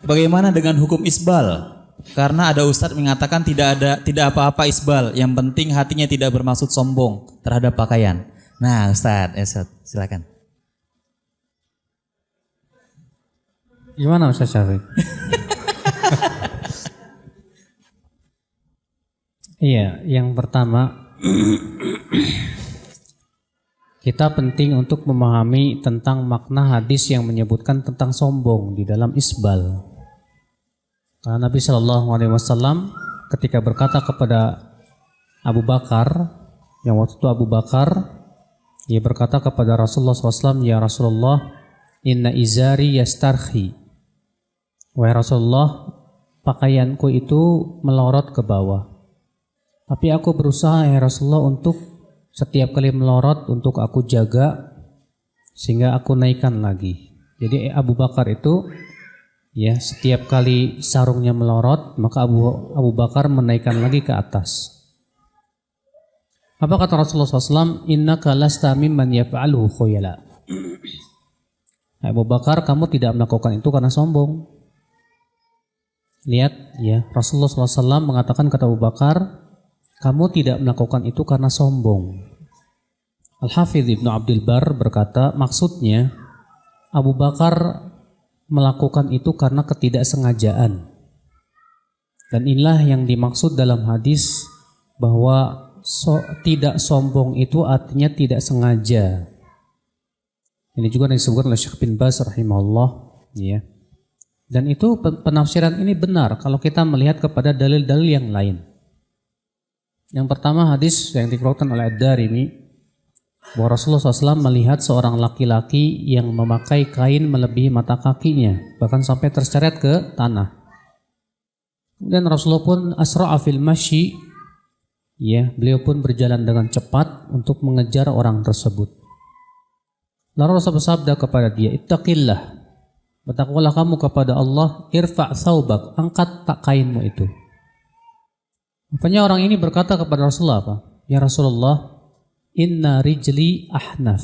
Bagaimana dengan hukum isbal? Karena ada ustadz mengatakan tidak apa-apa isbal, yang penting hatinya tidak bermaksud sombong terhadap pakaian. Nah, Ustadz, silakan. Gimana Ustaz Syafiq? Iya, yang pertama kita penting untuk memahami tentang makna hadis yang menyebutkan tentang sombong di dalam isbal. Karena Nabi Shallallahu Alaihi Wasallam ketika berkata kepada Abu Bakar, yang waktu itu Abu Bakar, ia berkata kepada Rasulullah SAW, ya Rasulullah, inna izari yastarhi. Wahai Rasulullah, pakaianku itu melorot ke bawah. Tapi aku berusaha ya Rasulullah untuk setiap kali melorot untuk aku jaga sehingga aku naikkan lagi. Jadi Abu Bakar itu ya setiap kali sarungnya melorot maka Abu Bakar menaikkan lagi ke atas. Apa kata Rasulullah SAW? Innaka lasta mimman yaf'aluhu khuyala. Abu Bakar, kamu tidak melakukan itu karena sombong. Lihat ya, Rasulullah SAW mengatakan kata Abu Bakar, kamu tidak melakukan itu karena sombong. Al-Hafidh Ibnu Abdul Bar berkata, maksudnya Abu Bakar melakukan itu karena ketidaksengajaan. Dan inilah yang dimaksud dalam hadis bahwa tidak sombong itu artinya tidak sengaja. Ini juga disebutkan oleh Syekh bin Baz rahimahullah, ya. Dan itu penafsiran ini benar kalau kita melihat kepada dalil-dalil yang lain. Yang pertama hadis yang dikeluarkan oleh Ad-Darimi bahwa Rasulullah SAW melihat seorang laki-laki yang memakai kain melebihi mata kakinya, bahkan sampai terseret ke tanah. Dan Rasulullah pun asra'a fil masyi, ya, beliau pun berjalan dengan cepat untuk mengejar orang tersebut. Lalu Rasulullah bersabda kepada dia, ittaqillah, bertakwalah kamu kepada Allah, irfa' thawbak, angkat tak kainmu itu. Rupanya orang ini berkata kepada Rasulullah apa? Ya Rasulullah, inna rijli ahnaf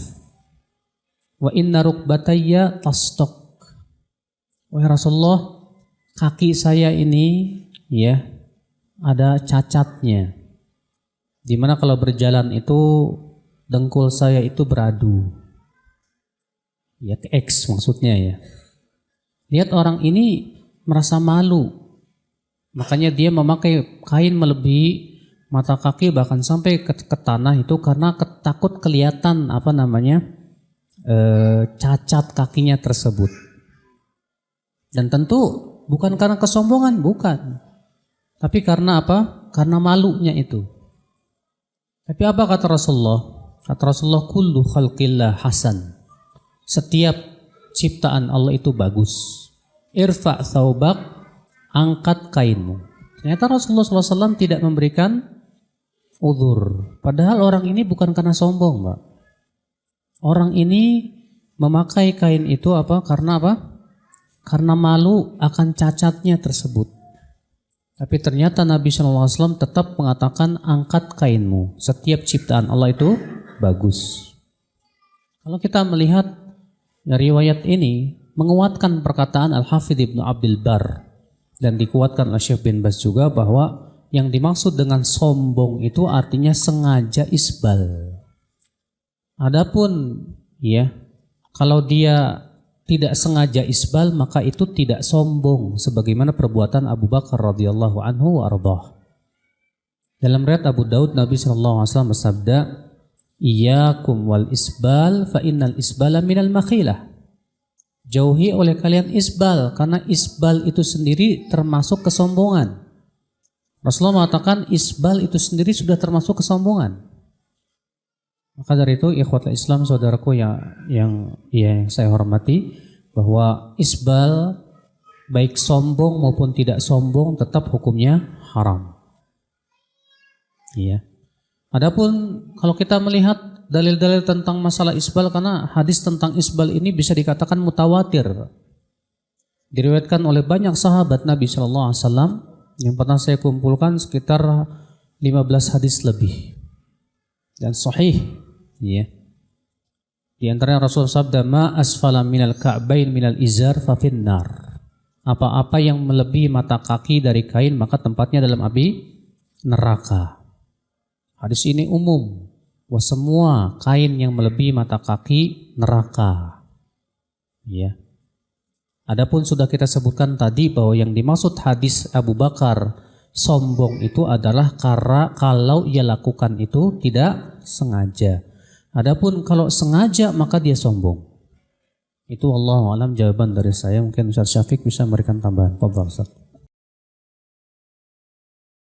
wa inna rukbatayya tastok. Wahai Rasulullah, kaki saya ini ya ada cacatnya. Dimana kalau berjalan itu dengkul saya itu beradu. Ya X maksudnya ya. Lihat orang ini merasa malu. Makanya dia memakai kain melebihi mata kaki bahkan sampai ke tanah itu karena takut kelihatan cacat kakinya tersebut. Dan tentu bukan karena kesombongan, bukan. Tapi karena apa? Karena malunya itu. Tapi apa kata Rasulullah? Kata Rasulullah, kullu khalqillah hasan. Setiap ciptaan Allah itu bagus. Irfa' thawbak, angkat kainmu. Ternyata Rasulullah SAW tidak memberikan uzur. Padahal orang ini bukan karena sombong, Pak. Orang ini memakai kain itu apa? Karena apa? Karena malu akan cacatnya tersebut. Tapi ternyata Nabi SAW tetap mengatakan angkat kainmu. Setiap ciptaan Allah itu bagus. Kalau kita melihat riwayat ini menguatkan perkataan Al-Hafidh Ibnu Abdul Bar dan dikuatkan oleh Syekh bin Baz juga bahwa yang dimaksud dengan sombong itu artinya sengaja isbal. Adapun ya kalau dia tidak sengaja isbal maka itu tidak sombong sebagaimana perbuatan Abu Bakar radhiyallahu anhu wa ardhah. Dalam riwayat Abu Daud Nabi sallallahu alaihi wasallam bersabda, "Iyyakum wal isbal fa innal isbala minal makhilah." Jauhi oleh kalian isbal karena isbal itu sendiri termasuk kesombongan. Rasulullah mengatakan isbal itu sendiri sudah termasuk kesombongan. Maka dari itu ikhwatul Islam saudaraku yang saya hormati, bahwa isbal baik sombong maupun tidak sombong tetap hukumnya haram. Iya. Adapun kalau kita melihat dalil-dalil tentang masalah isbal, karena hadis tentang isbal ini bisa dikatakan mutawatir. Diriwayatkan oleh banyak sahabat Nabi Shallallahu Alaihi Wasallam yang pernah saya kumpulkan sekitar 15 hadis lebih dan sahih. Ya. Di antaranya Rasul sabda, ma asfala minal ka'bain minal izar fa finnar. Apa-apa yang melebihi mata kaki dari kain maka tempatnya dalam api neraka. Hadis ini umum, bahwa semua kain yang melebihi mata kaki neraka. Ya. Adapun sudah kita sebutkan tadi bahwa yang dimaksud hadis Abu Bakar sombong itu adalah karena kalau ia lakukan itu tidak sengaja. Adapun kalau sengaja maka dia sombong. Itu Allahu a'lam jawaban dari saya. Mungkin Ustaz Syafiq bisa memberikan tambahan. Fadhal Ustaz.